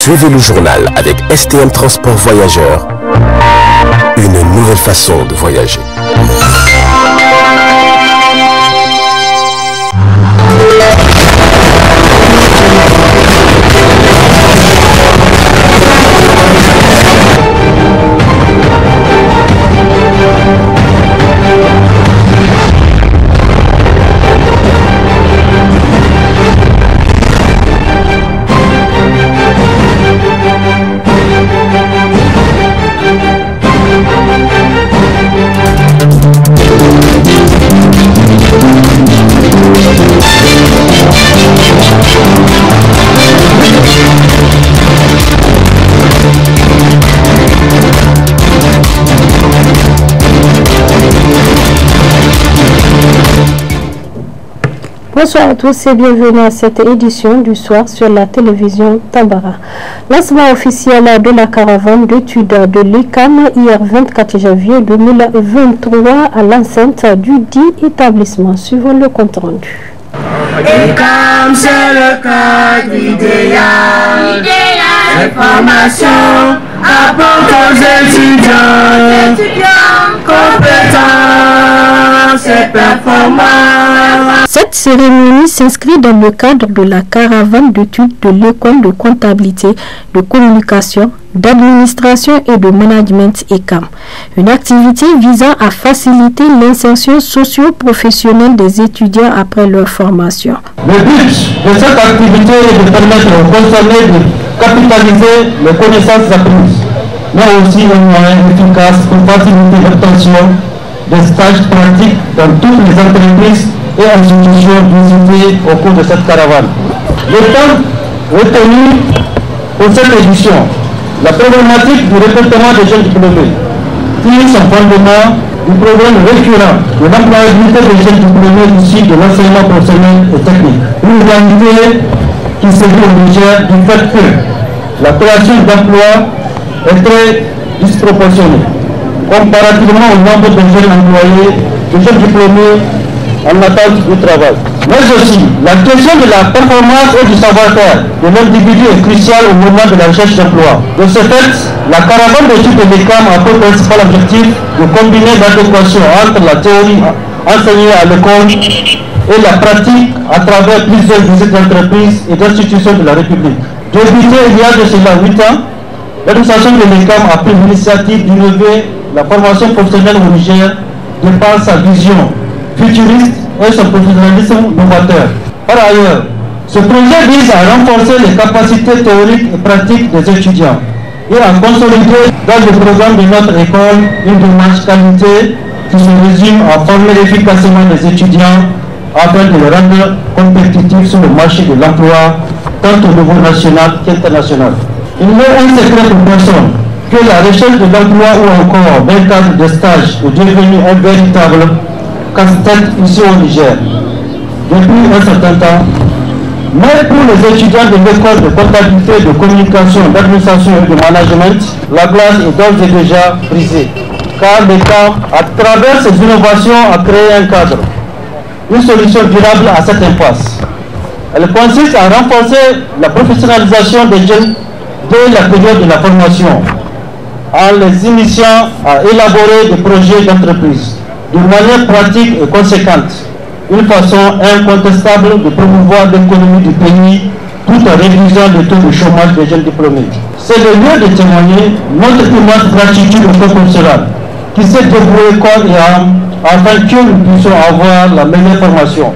Suivez le journal avec STM Transport Voyageurs, une nouvelle façon de voyager. Bonsoir à tous et bienvenue à cette édition du soir sur la télévision Tambara. Lancement officiel de la caravane d'études de l'ICAM hier 24 janvier 2023 à l'enceinte du dit établissement. Suivons le compte rendu. l'ICAM, c'est le cadre idéal. L'information apporte aux étudiants compétences et performances. Cette cérémonie s'inscrit dans le cadre de la caravane d'études de l'école de comptabilité, de communication, d'administration et de management ECAM. Une activité visant à faciliter l'insertion socio-professionnelle des étudiants après leur formation. Le but de cette activité est de permettre aux concernés de capitaliser les connaissances apprises, mais aussi un moyen efficace pour faciliter l'obtention des stages pratiques dans toutes les entreprises et institutions visitées au cours de cette caravane. Le thème retenu pour cette édition, la problématique du recrutement des jeunes diplômés, tire son fondement du problème récurrent de l'employabilité des jeunes diplômés issus de l'enseignement professionnel et technique. Une réalité qui se vit au Niger du fait que la création d'emplois est très disproportionnée comparativement au nombre de jeunes employés, de jeunes diplômés en attente du travail. Mais aussi, la question de la performance et du savoir-faire de l'individu est cruciale au moment de la recherche d'emploi. De ce fait, la caravane d'études de l'ECAM a pour principal objectif de combiner l'adéquation entre la théorie enseignée à l'école et la pratique à travers plusieurs visites d'entreprises et d'institutions de la République. Débuté il y a de cela 8 ans, l'administration de l'ECAM a pris l'initiative d'innover la formation professionnelle au Niger de par sa vision futuriste et son professionnalisme novateur. Par ailleurs, ce projet vise à renforcer les capacités théoriques et pratiques des étudiants et à consolider dans le programme de notre école une démarche qualité qui se résume à former efficacement les étudiants afin de les rendre compétitifs sur le marché de l'emploi, tant au niveau national qu'international. Il n'est un secret pour personne que la recherche de l'emploi ou encore d'un cadre de stage est devenu un véritable casse-tête ici au Niger depuis un certain temps. Mais pour les étudiants de l'école de comptabilité, de communication, d'administration et de management, la glace est d'ores et déjà brisée. Car l'État, à travers ses innovations, a créé un cadre, une solution durable à cette impasse. Elle consiste à renforcer la professionnalisation des jeunes dès la période de la formation, en les initiant à élaborer des projets d'entreprise de manière pratique et conséquente, une façon incontestable de promouvoir l'économie du pays tout en réduisant le taux de chômage des jeunes diplômés. C'est le lieu de témoigner notre immense gratitude au professoral qui s'est dévoué corps et âme afin que nous puissions avoir la meilleure formation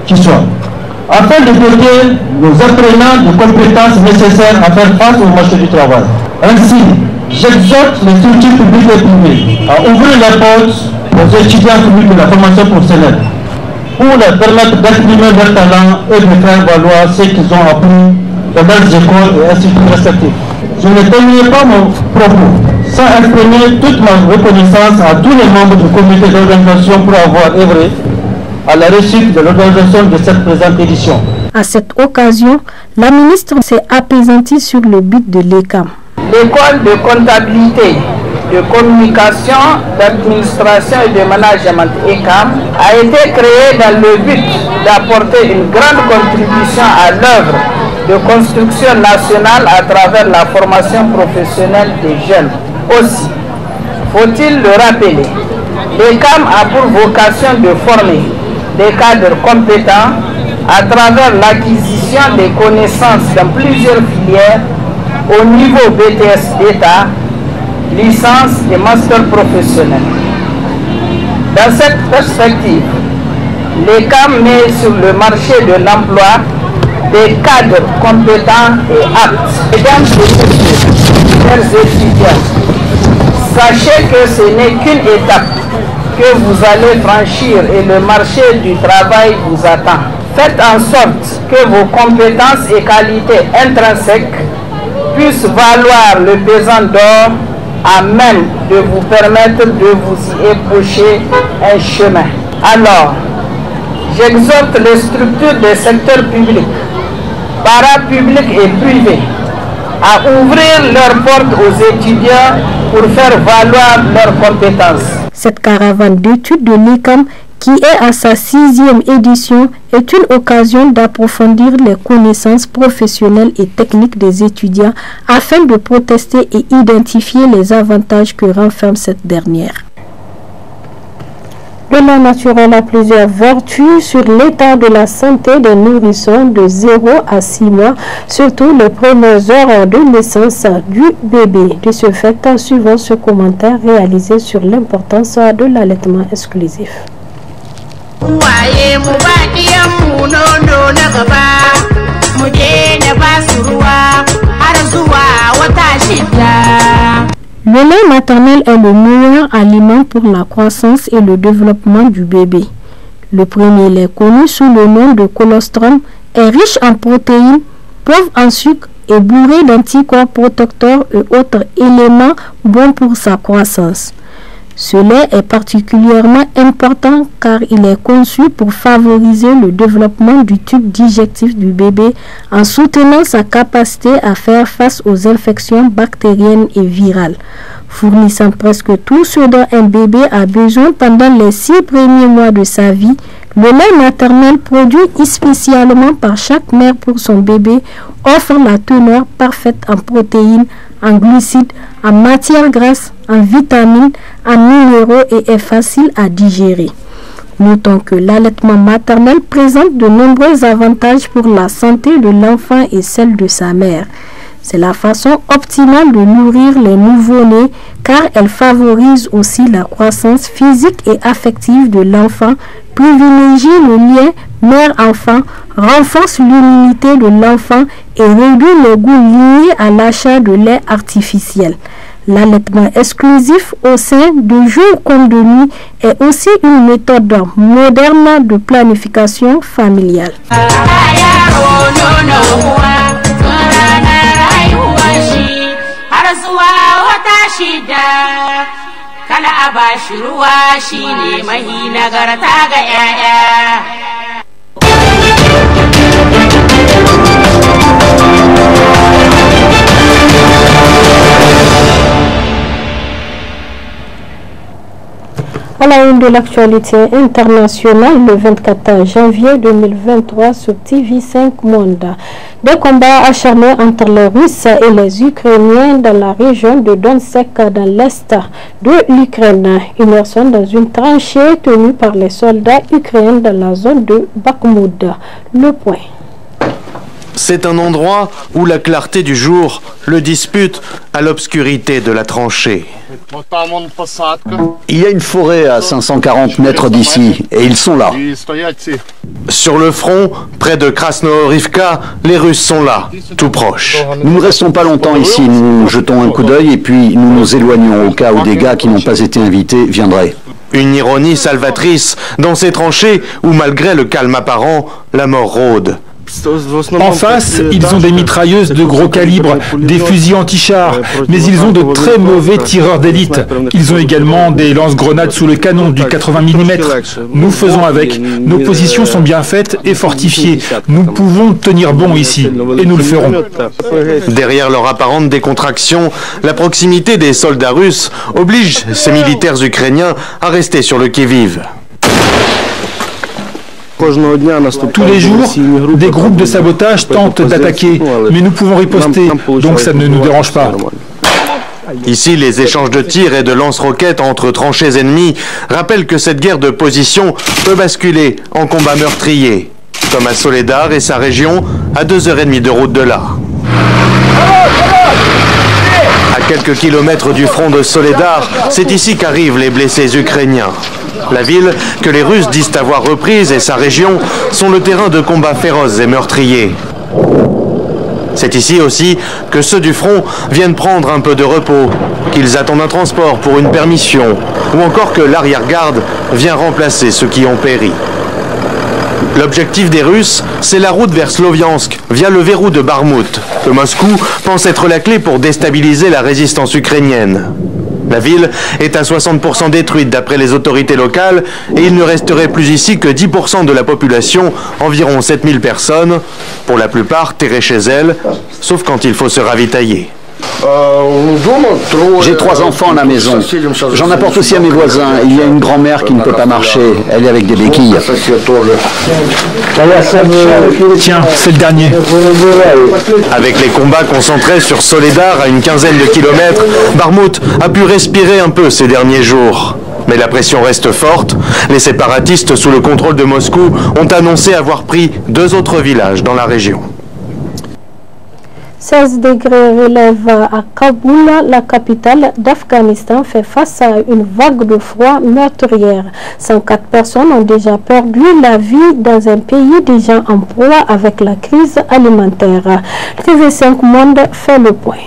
qui soit, afin de doter nos apprenants de compétences nécessaires à faire face au marché du travail. Ainsi, j'exhorte les structures publiques et privées à ouvrir les portes aux étudiants publics de la formation professionnelle pour leur permettre d'exprimer leur talent et de faire valoir ce qu'ils ont appris dans leurs écoles et instituts respectifs. Je ne terminerai pas mon propos sans exprimer toute ma reconnaissance à tous les membres du comité d'organisation pour avoir œuvré à la réussite de l'organisation de cette présente édition. À cette occasion, la ministre s'est apaisantie sur le but de l'ECAM. L'école de comptabilité, de communication, d'administration et de management ECAM a été créée dans le but d'apporter une grande contribution à l'œuvre de construction nationale à travers la formation professionnelle des jeunes. Aussi, faut-il le rappeler, l'ECAM a pour vocation de former des cadres compétents à travers l'acquisition des connaissances dans plusieurs filières au niveau BTS d'État, licence et master professionnel. Dans cette perspective, l'ECAM met sur le marché de l'emploi des cadres compétents et aptes. Mesdames et messieurs, chers étudiants, sachez que ce n'est qu'une étape que vous allez franchir et le marché du travail vous attend. Faites en sorte que vos compétences et qualités intrinsèques puissent valoir le pesant d'or à même de vous permettre de vous y ébaucher un chemin. Alors, j'exhorte les structures des secteurs publics, parapublics et privés à ouvrir leurs portes aux étudiants pour faire valoir leurs compétences. Cette caravane d'études de l'ICAM, qui est à sa 6e édition, est une occasion d'approfondir les connaissances professionnelles et techniques des étudiants afin de protester et identifier les avantages que renferme cette dernière. De l'eau naturelle a plusieurs vertus sur l'état de la santé des nourrissons de 0 à 6 mois, surtout les premières heures de naissance du bébé. De ce fait, suivant ce commentaire réalisé sur l'importance de l'allaitement exclusif. Le lait maternel est le meilleur aliment pour la croissance et le développement du bébé. Le premier lait, connu sous le nom de colostrum, est riche en protéines, pauvre en sucre et bourré d'anticorps protecteurs et autres éléments bons pour sa croissance. Ce lait est particulièrement important car il est conçu pour favoriser le développement du tube digestif du bébé en soutenant sa capacité à faire face aux infections bactériennes et virales, fournissant presque tout ce dont un bébé a besoin pendant les 6 premiers mois de sa vie. Le lait maternel produit spécialement par chaque mère pour son bébé offre la teneur parfaite en protéines, en glucides, en matières grasses, en vitamines, en minéraux et est facile à digérer. Notons que l'allaitement maternel présente de nombreux avantages pour la santé de l'enfant et celle de sa mère. C'est la façon optimale de nourrir les nouveau-nés car elle favorise aussi la croissance physique et affective de l'enfant, privilégie le lien mère-enfant, renforce l'immunité de l'enfant et réduit le goût lié à l'achat de lait artificiel. L'allaitement exclusif au sein de jour comme de nuit est aussi une méthode moderne de planification familiale. À la une de l'actualité internationale, le 24 janvier 2023 sur TV5 Monde. Des combats acharnés entre les Russes et les Ukrainiens dans la région de Donetsk dans l'est de l'Ukraine. Immersion dans une tranchée tenue par les soldats ukrainiens dans la zone de Bakhmout. Le point. C'est un endroit où la clarté du jour le dispute à l'obscurité de la tranchée. Il y a une forêt à 540 mètres d'ici, et ils sont là. Sur le front, près de Krasnohorivka, les Russes sont là, tout proches. Nous ne restons pas longtemps ici, nous jetons un coup d'œil et puis nous nous éloignons au cas où des gars qui n'ont pas été invités viendraient. Une ironie salvatrice dans ces tranchées où, malgré le calme apparent, la mort rôde. En face, ils ont des mitrailleuses de gros calibre, des fusils anti-chars, mais ils ont de très mauvais tireurs d'élite. Ils ont également des lance-grenades sous le canon du 80 mm. Nous faisons avec. Nos positions sont bien faites et fortifiées. Nous pouvons tenir bon ici, et nous le ferons. Derrière leur apparente décontraction, la proximité des soldats russes oblige ces militaires ukrainiens à rester sur le qui-vive. Tous les jours, des groupes de sabotage tentent d'attaquer, mais nous pouvons riposter, donc ça ne nous dérange pas. Ici, les échanges de tirs et de lance-roquettes entre tranchées ennemies rappellent que cette guerre de position peut basculer en combat meurtrier, comme à Soledar et sa région, à 2h30 de route de là. À quelques kilomètres du front de Soledar, c'est ici qu'arrivent les blessés ukrainiens. La ville, que les Russes disent avoir reprise, et sa région sont le terrain de combats féroces et meurtriers. C'est ici aussi que ceux du front viennent prendre un peu de repos, qu'ils attendent un transport pour une permission, ou encore que l'arrière-garde vient remplacer ceux qui ont péri. L'objectif des Russes, c'est la route vers Sloviansk, via le verrou de Barmout, que Moscou pense être la clé pour déstabiliser la résistance ukrainienne. La ville est à 60% détruite d'après les autorités locales et il ne resterait plus ici que 10% de la population, environ 7000 personnes, pour la plupart terrées chez elles, sauf quand il faut se ravitailler. J'ai 3 enfants à la maison. J'en apporte aussi à mes voisins. Il y a une grand-mère qui ne peut pas marcher. Elle est avec des béquilles. Tiens, c'est le dernier. Avec les combats concentrés sur Soledar à une quinzaine de kilomètres, Barmout a pu respirer un peu ces derniers jours. Mais la pression reste forte. Les séparatistes sous le contrôle de Moscou ont annoncé avoir pris 2 autres villages dans la région. 16 degrés relève à Kaboul, la capitale d'Afghanistan fait face à une vague de froid meurtrière. 104 personnes ont déjà perdu la vie dans un pays déjà en proie avec la crise alimentaire. TV5 Monde fait le point.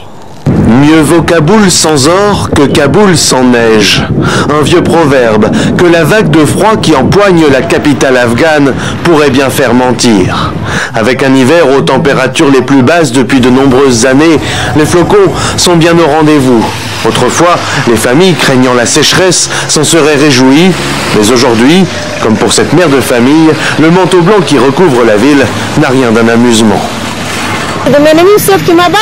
Mieux vaut Kaboul sans or que Kaboul sans neige. Un vieux proverbe que la vague de froid qui empoigne la capitale afghane pourrait bien faire mentir. Avec un hiver aux températures les plus basses depuis de nombreuses années, les flocons sont bien au rendez-vous. Autrefois, les familles craignant la sécheresse s'en seraient réjouies, mais aujourd'hui, comme pour cette mère de famille, le manteau blanc qui recouvre la ville n'a rien d'un amusement.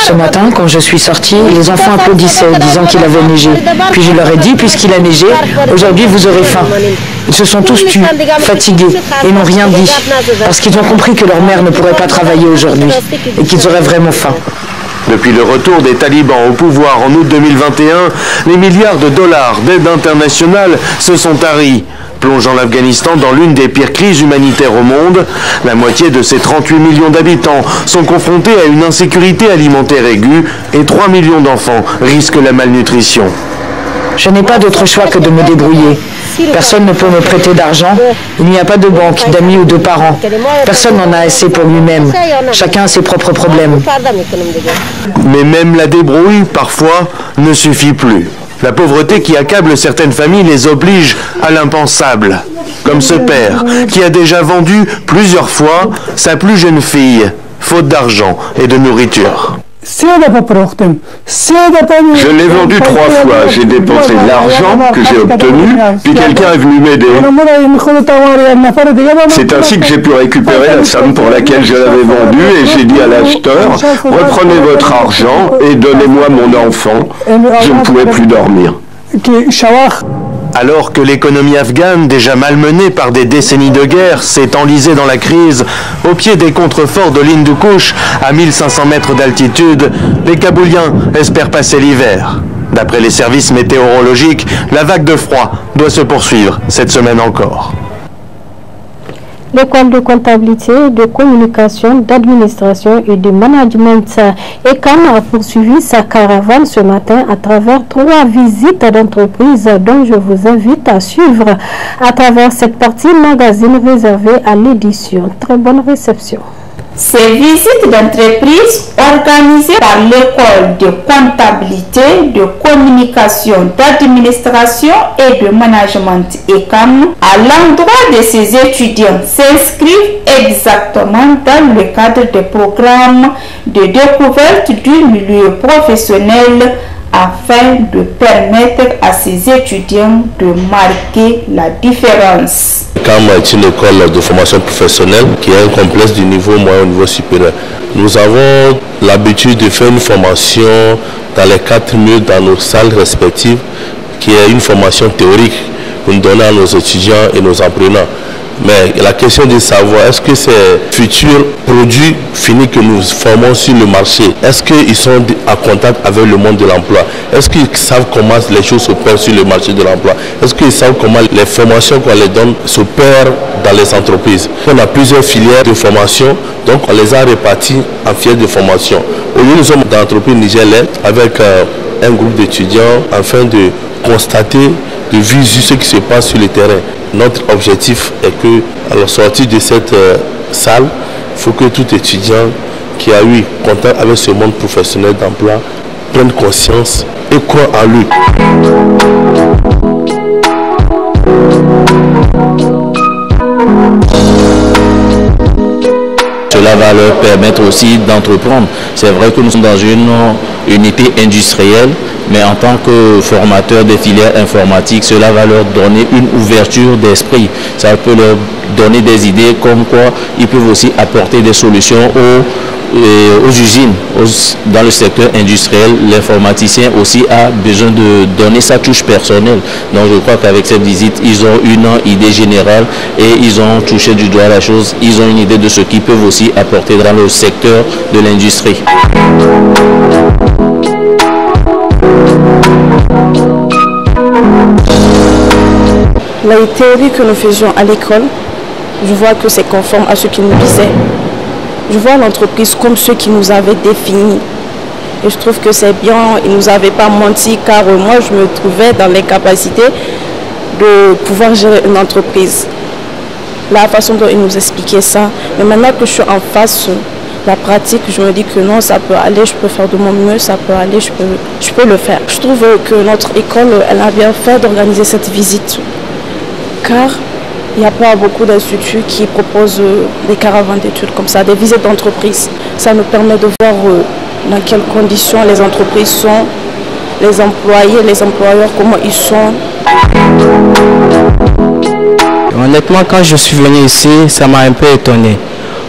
Ce matin, quand je suis sortie, les enfants applaudissaient, disant qu'il avait neigé. Puis je leur ai dit, puisqu'il a neigé, aujourd'hui vous aurez faim. Ils se sont tous tus, fatigués, et n'ont rien dit, parce qu'ils ont compris que leur mère ne pourrait pas travailler aujourd'hui, et qu'ils auraient vraiment faim. Depuis le retour des talibans au pouvoir en août 2021, les milliards de dollars d'aide internationale se sont taris, plongeant l'Afghanistan dans l'une des pires crises humanitaires au monde. La moitié de ses 38 millions d'habitants sont confrontés à une insécurité alimentaire aiguë et 3 millions d'enfants risquent la malnutrition. Je n'ai pas d'autre choix que de me débrouiller. Personne ne peut me prêter d'argent. Il n'y a pas de banque, d'amis ou de parents. Personne n'en a assez pour lui-même. Chacun a ses propres problèmes. Mais même la débrouille, parfois, ne suffit plus. La pauvreté qui accable certaines familles les oblige à l'impensable. Comme ce père, qui a déjà vendu plusieurs fois sa plus jeune fille, faute d'argent et de nourriture. Je l'ai vendu 3 fois, j'ai dépensé de l'argent que j'ai obtenu, puis quelqu'un est venu m'aider. C'est ainsi que j'ai pu récupérer la somme pour laquelle je l'avais vendu et j'ai dit à l'acheteur, reprenez votre argent et donnez-moi mon enfant. Je ne pouvais plus dormir. Alors que l'économie afghane, déjà malmenée par des décennies de guerre, s'est enlisée dans la crise, au pied des contreforts de l'Hindou-Kush, à 1500 mètres d'altitude, les Kabouliens espèrent passer l'hiver. D'après les services météorologiques, la vague de froid doit se poursuivre cette semaine encore. L'école de comptabilité, de communication, d'administration et de management ECAM a poursuivi sa caravane ce matin à travers 3 visites d'entreprises dont je vous invite à suivre à travers cette partie magazine réservée à l'édition. Très bonne réception. Ces visites d'entreprise organisées par l'école de comptabilité, de communication, d'administration et de management ECAM à l'endroit de ces étudiants s'inscrivent exactement dans le cadre des programmes de découverte du milieu professionnel afin de permettre à ces étudiants de marquer la différence. ECAM est une école de formation professionnelle qui est un complexe du niveau moyen au niveau supérieur. Nous avons l'habitude de faire une formation dans les 4 murs dans nos salles respectives, qui est une formation théorique que nous donnons à nos étudiants et nos apprenants. Mais la question de savoir, est-ce que ces futurs produits finis que nous formons sur le marché, est-ce qu'ils sont en contact avec le monde de l'emploi? Est-ce qu'ils savent comment les choses s'opèrent sur le marché de l'emploi? Est-ce qu'ils savent comment les formations qu'on les donne s'opèrent dans les entreprises? On a plusieurs filières de formation, donc on les a réparties en filières de formation. Aujourd'hui, nous sommes dans l'entreprise Niger-Lait avec un groupe d'étudiants afin de constater, de viser ce qui se passe sur le terrain. Notre objectif est que, à la sortie de cette salle, il faut que tout étudiant qui a eu contact avec ce monde professionnel d'emploi prenne conscience et croit en lui. Cela va leur permettre aussi d'entreprendre. C'est vrai que nous sommes dans une unité industrielle, mais en tant que formateur des filières informatiques, cela va leur donner une ouverture d'esprit. Ça peut leur donner des idées comme quoi ils peuvent aussi apporter des solutions aux usines. Dans le secteur industriel, l'informaticien aussi a besoin de donner sa touche personnelle. Donc je crois qu'avec cette visite, ils ont une idée générale et ils ont touché du doigt la chose. Ils ont une idée de ce qu'ils peuvent aussi apporter dans le secteur de l'industrie. Les théories que nous faisions à l'école, je vois que c'est conforme à ce qu'ils nous disaient. Je vois l'entreprise comme ceux qui nous avaient définis. Et je trouve que c'est bien, ils ne nous avaient pas menti, car moi je me trouvais dans l'incapacité de pouvoir gérer une entreprise. La façon dont ils nous expliquaient ça, mais maintenant que je suis en face, la pratique, je me dis que non, ça peut aller, je peux faire de mon mieux, ça peut aller, je peux le faire. Je trouve que notre école, elle a bien fait d'organiser cette visite, car il n'y a pas beaucoup d'instituts qui proposent des caravanes d'études comme ça, des visites d'entreprise. Ça nous permet de voir dans quelles conditions les entreprises sont, les employés, les employeurs, comment ils sont. Honnêtement, quand je suis venu ici, ça m'a un peu étonné.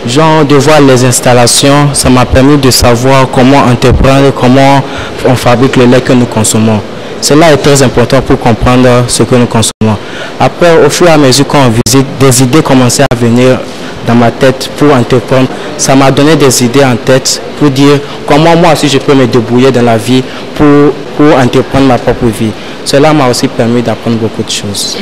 Genre de voir les installations, ça m'a permis de savoir comment entreprendre, comment on fabrique le lait que nous consommons. Cela est très important pour comprendre ce que nous consommons. Après, au fur et à mesure qu'on visite, des idées commençaient à venir dans ma tête pour entreprendre. Ça m'a donné des idées en tête pour dire comment moi aussi je peux me débrouiller dans la vie pour entreprendre ma propre vie. Cela m'a aussi permis d'apprendre beaucoup de choses.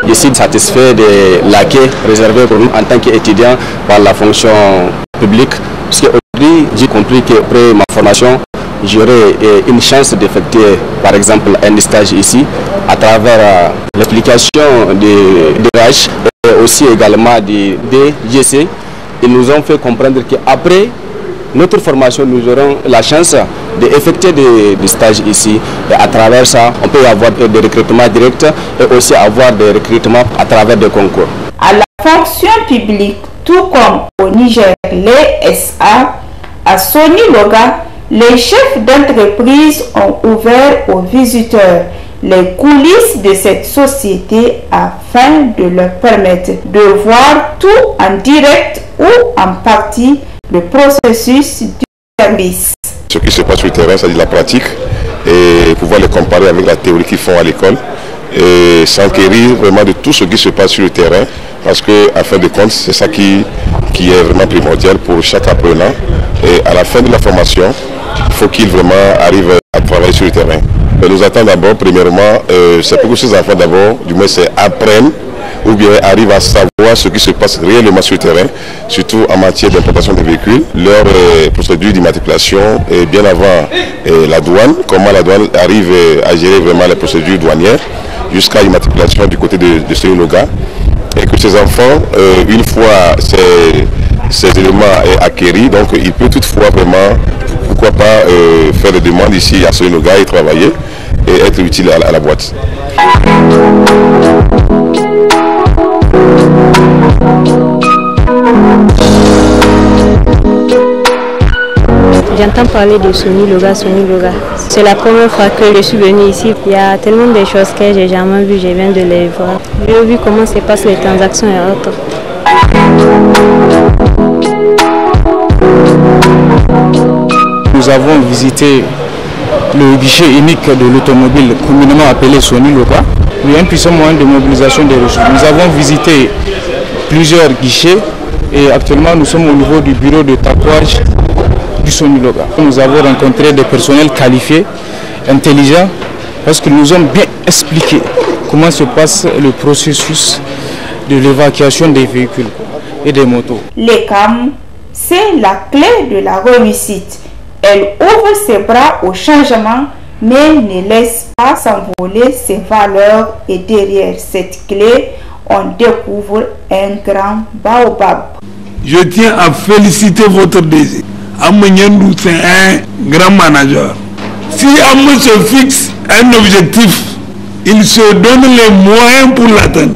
Je suis satisfait de l'accueil réservé pour nous en tant qu'étudiant par la fonction publique. Parce qu'aujourd'hui, j'ai compris qu'après ma formation, j'aurai une chance d'effectuer par exemple un stage ici à travers l'explication des RH et aussi également des DGC. Ils nous ont fait comprendre qu'après notre formation, nous aurons la chance d'effectuer des stages ici. Et à travers ça, on peut avoir des recrutements directs et aussi avoir des recrutements à travers des concours. À la fonction publique, tout comme au Niger, les SA, à Sony Loga, les chefs d'entreprise ont ouvert aux visiteurs les coulisses de cette société afin de leur permettre de voir tout en direct ou en partie le processus du service. Ce qui se passe sur le terrain, c'est de la pratique et pouvoir les comparer avec la théorie qu'ils font à l'école et s'enquérir vraiment de tout ce qui se passe sur le terrain parce que, à fin de compte, c'est ça qui est vraiment primordial pour chaque apprenant. Et à la fin de la formation, il faut qu'il vraiment arrive à travailler sur le terrain. Et nous attendons d'abord, premièrement, c'est pour que ces enfants d'abord, du moins, apprennent ou bien arrivent à savoir ce qui se passe réellement sur le terrain, surtout en matière d'importation des véhicules, leur procédure d'immatriculation et bien avant la douane, comment la douane arrive à gérer vraiment les procédures douanières jusqu'à l'immatriculation du côté de Sony Loga. Et que ces enfants, une fois ces éléments acquéris, donc il peut toutefois vraiment, pourquoi pas, faire des demandes ici à Sony Loga et travailler et être utile à la boîte. J'entends parler de Sony Loga. C'est la première fois que je suis venue ici. Il y a tellement de choses que j'ai jamais vues, je viens de les voir. J'ai vu comment se passent les transactions et autres. Nous avons visité le guichet unique de l'automobile, communément appelé Sony Loga. Oui, un puissant moyen de mobilisation des ressources. Nous avons visité plusieurs guichets et actuellement nous sommes au niveau du bureau de tatouage du Sony Loga. Nous avons rencontré des personnels qualifiés, intelligents, parce qu'ils nous ont bien expliqué comment se passe le processus de l'évacuation des véhicules et des motos. L'ECAM, c'est la clé de la réussite. Elle ouvre ses bras au changement, mais ne laisse pas s'envoler ses valeurs. Et derrière cette clé, on découvre un grand baobab. Je tiens à féliciter votre DG. Amanyandou, c'est un grand manager. Si Amou se fixe un objectif, il se donne les moyens pour l'atteindre.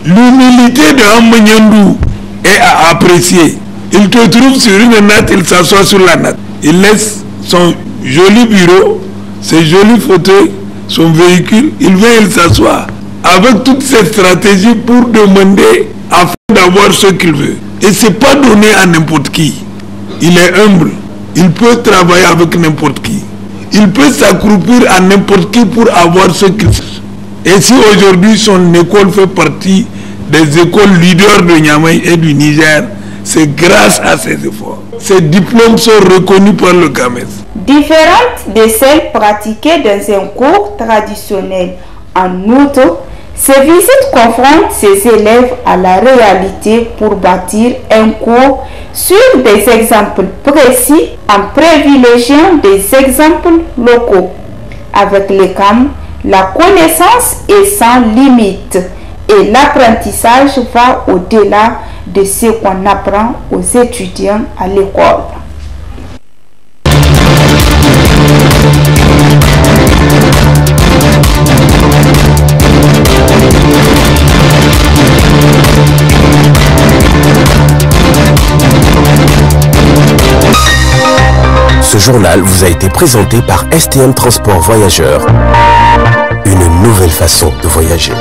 L'humilité de Amanyandou est à apprécier. Il te trouve sur une natte, il s'assoit sur la natte. Il laisse son joli bureau, ses jolis fauteuils, son véhicule, il vient, il s'assoit. Avec toutes ces stratégies pour demander afin d'avoir ce qu'il veut. Et ce n'est pas donné à n'importe qui. Il est humble. Il peut travailler avec n'importe qui. Il peut s'accroupir à n'importe qui pour avoir ce qu'il veut. Et si aujourd'hui son école fait partie des écoles leaders de Niamey et du Niger, c'est grâce à ses efforts. Ces diplômes sont reconnus par le CAMES. Différentes de celles pratiquées dans un cours traditionnel. En outre, ces visites confrontent ces élèves à la réalité pour bâtir un cours sur des exemples précis en privilégiant des exemples locaux. Avec l'ECAM, la connaissance est sans limite et l'apprentissage va au-delà de ce qu'on apprend aux étudiants à l'école. Ce journal vous a été présenté par STM Transport Voyageurs. Une nouvelle façon de voyager.